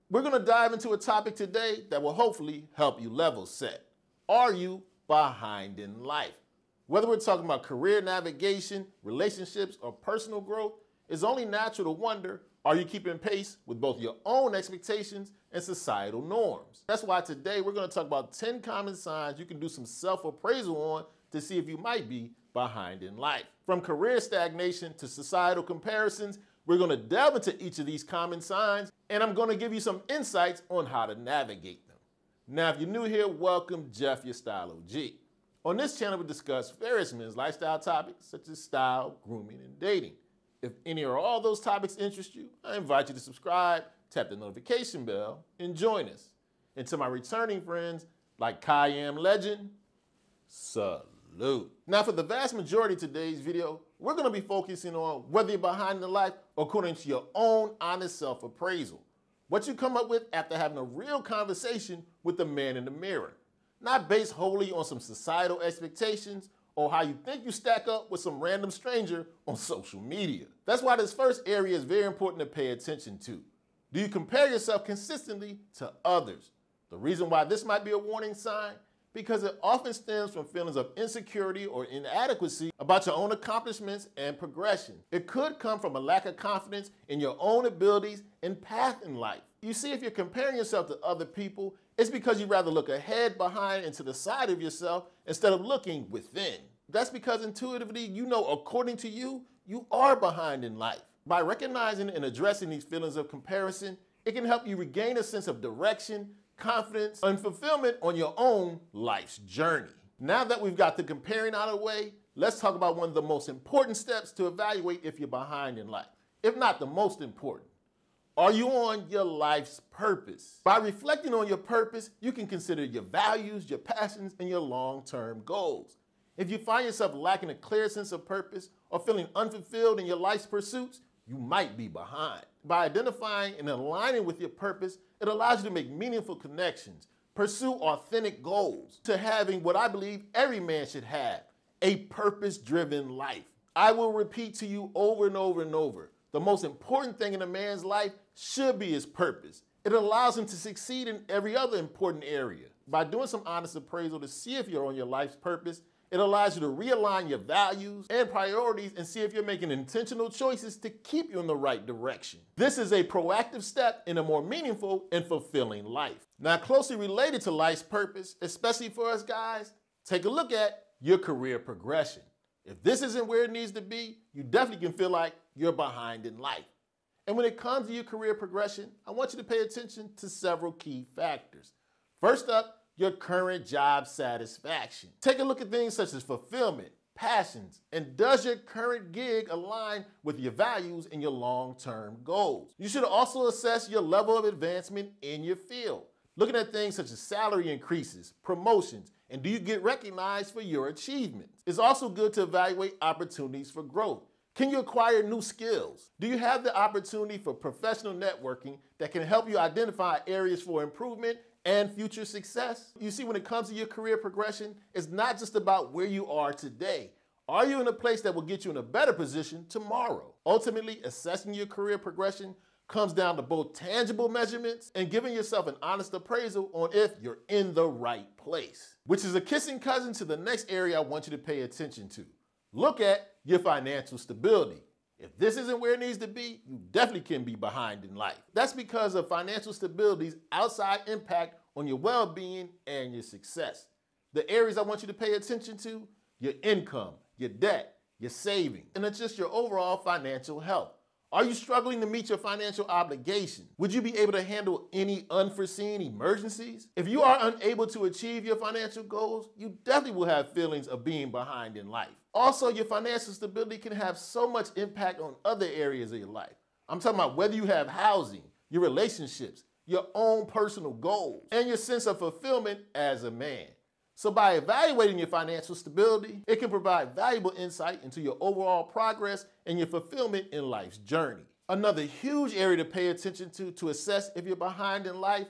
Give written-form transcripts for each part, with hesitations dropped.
We're going to dive into a topic today that will hopefully help you level set. Are you behind in life? Whether we're talking about career navigation, relationships, or personal growth, it's only natural to wonder, are you keeping pace with both your own expectations and societal norms? That's why today we're going to talk about 10 common signs you can do some self-appraisal on to see if you might be behind in life. From career stagnation to societal comparisons, we're going to delve into each of these common signs, and I'm going to give you some insights on how to navigate them. Now, if you're new here, welcome. Jeff, your Style O.G. On this channel, we discuss various men's lifestyle topics such as style, grooming, and dating. If any or all those topics interest you, I invite you to subscribe, tap the notification bell, and join us. And to my returning friends like Kayam Legend, salute. Now, for the vast majority of today's video, we're going to be focusing on whether you're behind in life according to your own honest self-appraisal. What you come up with after having a real conversation with the man in the mirror. Not based wholly on some societal expectations or how you think you stack up with some random stranger on social media. That's why this first area is very important to pay attention to. Do you compare yourself consistently to others? The reason why this might be a warning sign, because it often stems from feelings of insecurity or inadequacy about your own accomplishments and progression. It could come from a lack of confidence in your own abilities and path in life. You see, if you're comparing yourself to other people, it's because you'd rather look ahead, behind, and to the side of yourself instead of looking within. That's because intuitively, you know, according to you, you are behind in life. By recognizing and addressing these feelings of comparison, it can help you regain a sense of direction, confidence, and fulfillment on your own life's journey. Now that we've got the comparing out of the way, let's talk about one of the most important steps to evaluate if you're behind in life, if not the most important. Are you on your life's purpose? By reflecting on your purpose, you can consider your values, your passions, and your long-term goals. If you find yourself lacking a clear sense of purpose or feeling unfulfilled in your life's pursuits, you might be behind. By identifying and aligning with your purpose, it allows you to make meaningful connections, pursue authentic goals, to having what I believe every man should have, a purpose-driven life. I will repeat to you over and over and over, the most important thing in a man's life should be his purpose. It allows him to succeed in every other important area. By doing some honest appraisal to see if you're on your life's purpose, it allows you to realign your values and priorities and see if you're making intentional choices to keep you in the right direction. This is a proactive step in a more meaningful and fulfilling life. Now, closely related to life's purpose, especially for us guys, take a look at your career progression. If this isn't where it needs to be, you definitely can feel like you're behind in life. And when it comes to your career progression, I want you to pay attention to several key factors. First up, your current job satisfaction. Take a look at things such as fulfillment, passions, and does your current gig align with your values and your long-term goals? You should also assess your level of advancement in your field, looking at things such as salary increases, promotions, and do you get recognized for your achievements? It's also good to evaluate opportunities for growth. Can you acquire new skills? Do you have the opportunity for professional networking that can help you identify areas for improvement and future success? You see, when it comes to your career progression, it's not just about where you are today. Are you in a place that will get you in a better position tomorrow? Ultimately, assessing your career progression comes down to both tangible measurements and giving yourself an honest appraisal on if you're in the right place, which is a kissing cousin to the next area I want you to pay attention to. Look at your financial stability. If this isn't where it needs to be, you definitely can be behind in life. That's because of financial stability's outside impact on your well-being and your success. The areas I want you to pay attention to, your income, your debt, your savings, and it's just your overall financial health. Are you struggling to meet your financial obligations? Would you be able to handle any unforeseen emergencies? If you are unable to achieve your financial goals, you definitely will have feelings of being behind in life. Also, your financial stability can have so much impact on other areas of your life. I'm talking about whether you have housing, your relationships, your own personal goals, and your sense of fulfillment as a man. So by evaluating your financial stability, it can provide valuable insight into your overall progress and your fulfillment in life's journey. Another huge area to pay attention to assess if you're behind in life,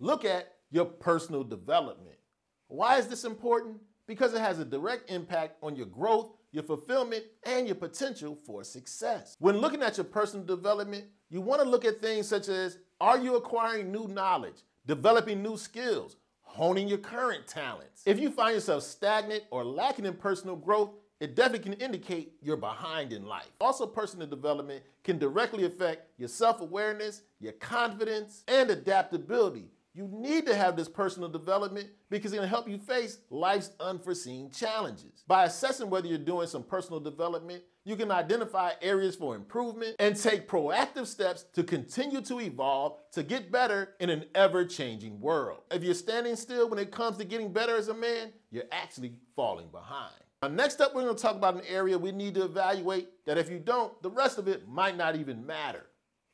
look at your personal development. Why is this important? Because it has a direct impact on your growth, your fulfillment, and your potential for success. When looking at your personal development, you want to look at things such as Are you acquiring new knowledge, developing new skills, honing your current talents? If you find yourself stagnant or lacking in personal growth, it definitely can indicate you're behind in life. Also, personal development can directly affect your self-awareness, your confidence, and adaptability. You need to have this personal development because it's going to help you face life's unforeseen challenges. By assessing whether you're doing some personal development, you can identify areas for improvement and take proactive steps to continue to evolve to get better in an ever-changing world. If you're standing still when it comes to getting better as a man, you're actually falling behind. Now, next up, we're going to talk about an area we need to evaluate that if you don't, the rest of it might not even matter.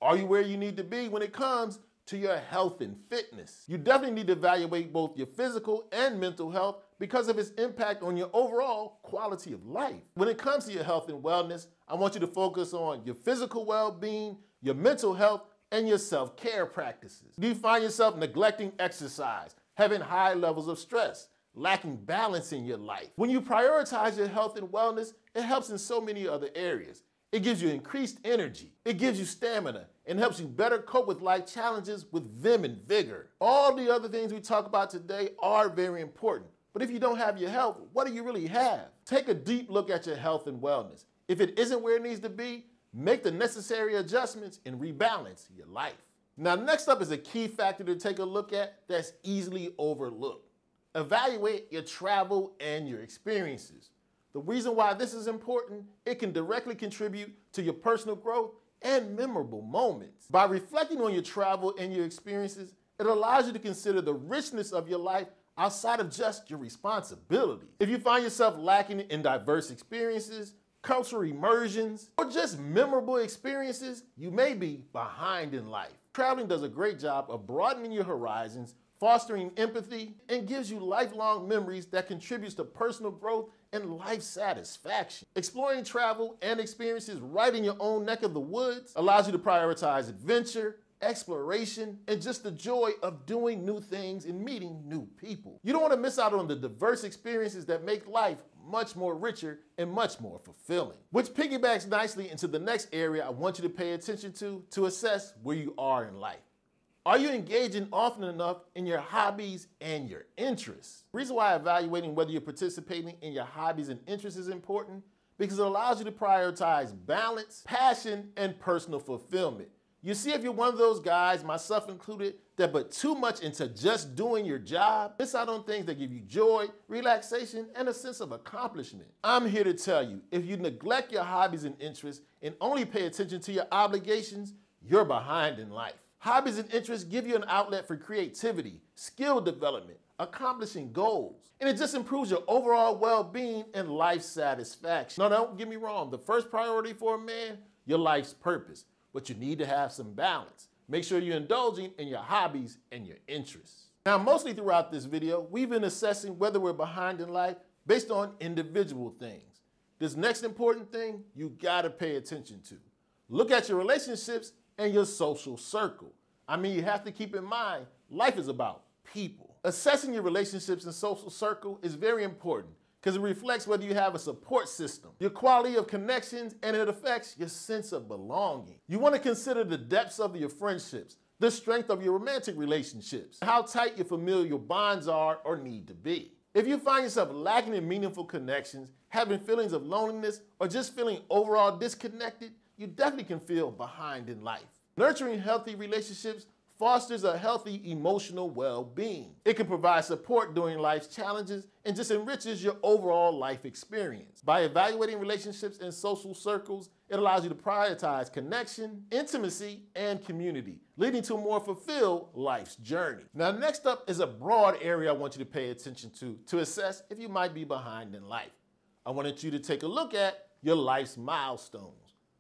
Are you where you need to be when it comes to your health and fitness? You definitely need to evaluate both your physical and mental health because of its impact on your overall quality of life. When it comes to your health and wellness, I want you to focus on your physical well-being, your mental health, and your self-care practices. Do you find yourself neglecting exercise, having high levels of stress, lacking balance in your life? When you prioritize your health and wellness, it helps in so many other areas. It gives you increased energy, it gives you stamina, and helps you better cope with life challenges with vim and vigor. All the other things we talk about today are very important, but if you don't have your health, what do you really have? Take a deep look at your health and wellness. If it isn't where it needs to be, make the necessary adjustments and rebalance your life. Now, next up is a key factor to take a look at that's easily overlooked. Evaluate your travel and your experiences. The reason why this is important, it can directly contribute to your personal growth and memorable moments. By reflecting on your travel and your experiences, it allows you to consider the richness of your life outside of just your responsibilities. If you find yourself lacking in diverse experiences, cultural immersions, or just memorable experiences, you may be behind in life. Traveling does a great job of broadening your horizons, fostering empathy, and gives you lifelong memories that contributes to personal growth and life satisfaction. Exploring travel and experiences right in your own neck of the woods allows you to prioritize adventure, exploration, and just the joy of doing new things and meeting new people. You don't want to miss out on the diverse experiences that make life much more richer and much more fulfilling. Which piggybacks nicely into the next area I want you to pay attention to assess where you are in life. Are you engaging often enough in your hobbies and your interests? The reason why evaluating whether you're participating in your hobbies and interests is important because it allows you to prioritize balance, passion, and personal fulfillment. You see, if you're one of those guys, myself included, that put too much into just doing your job, miss out on things that give you joy, relaxation, and a sense of accomplishment. I'm here to tell you, if you neglect your hobbies and interests and only pay attention to your obligations, you're behind in life. Hobbies and interests give you an outlet for creativity, skill development, accomplishing goals, and it just improves your overall well-being and life satisfaction. Now, don't get me wrong, the first priority for a man, your life's purpose, but you need to have some balance. Make sure you're indulging in your hobbies and your interests. Now, mostly throughout this video, we've been assessing whether we're behind in life based on individual things. This next important thing you gotta pay attention to. Look at your relationships and your social circle. I mean, you have to keep in mind, life is about people. Assessing your relationships and social circle is very important because it reflects whether you have a support system, your quality of connections, and it affects your sense of belonging. You want to consider the depths of your friendships, the strength of your romantic relationships, how tight your familial bonds are or need to be. If you find yourself lacking in meaningful connections, having feelings of loneliness, or just feeling overall disconnected, you definitely can feel behind in life. Nurturing healthy relationships fosters a healthy emotional well-being. It can provide support during life's challenges and just enriches your overall life experience. By evaluating relationships and social circles, it allows you to prioritize connection, intimacy, and community, leading to a more fulfilled life's journey. Now, next up is a broad area I want you to pay attention to assess if you might be behind in life. I wanted you to take a look at your life's milestones.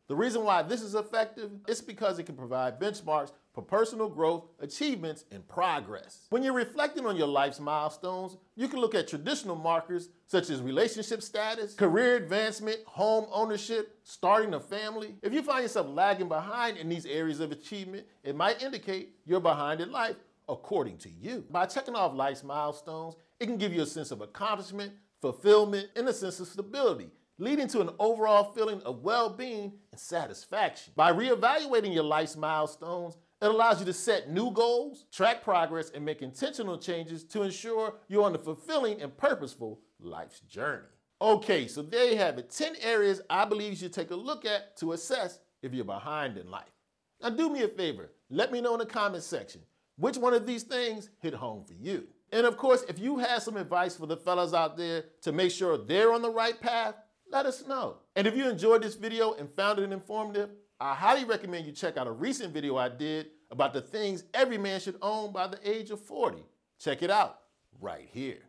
The reason why this is effective is because it can provide benchmarks for personal growth, achievements, and progress. When you're reflecting on your life's milestones, you can look at traditional markers such as relationship status, career advancement, home ownership, starting a family. If you find yourself lagging behind in these areas of achievement, it might indicate you're behind in life according to you. By checking off life's milestones, it can give you a sense of accomplishment, fulfillment, and a sense of stability, leading to an overall feeling of well-being and satisfaction. By reevaluating your life's milestones, It allows you to set new goals, track progress, and make intentional changes to ensure you're on a fulfilling and purposeful life's journey. Okay, so there you have it, 10 areas I believe you should take a look at to assess if you're behind in life. Now do me a favor, let me know in the comment section, which one of these things hit home for you? And of course, if you have some advice for the fellas out there to make sure they're on the right path, let us know. And if you enjoyed this video and found it informative, I highly recommend you check out a recent video I did about the things every man should own by the age of 40. Check it out right here.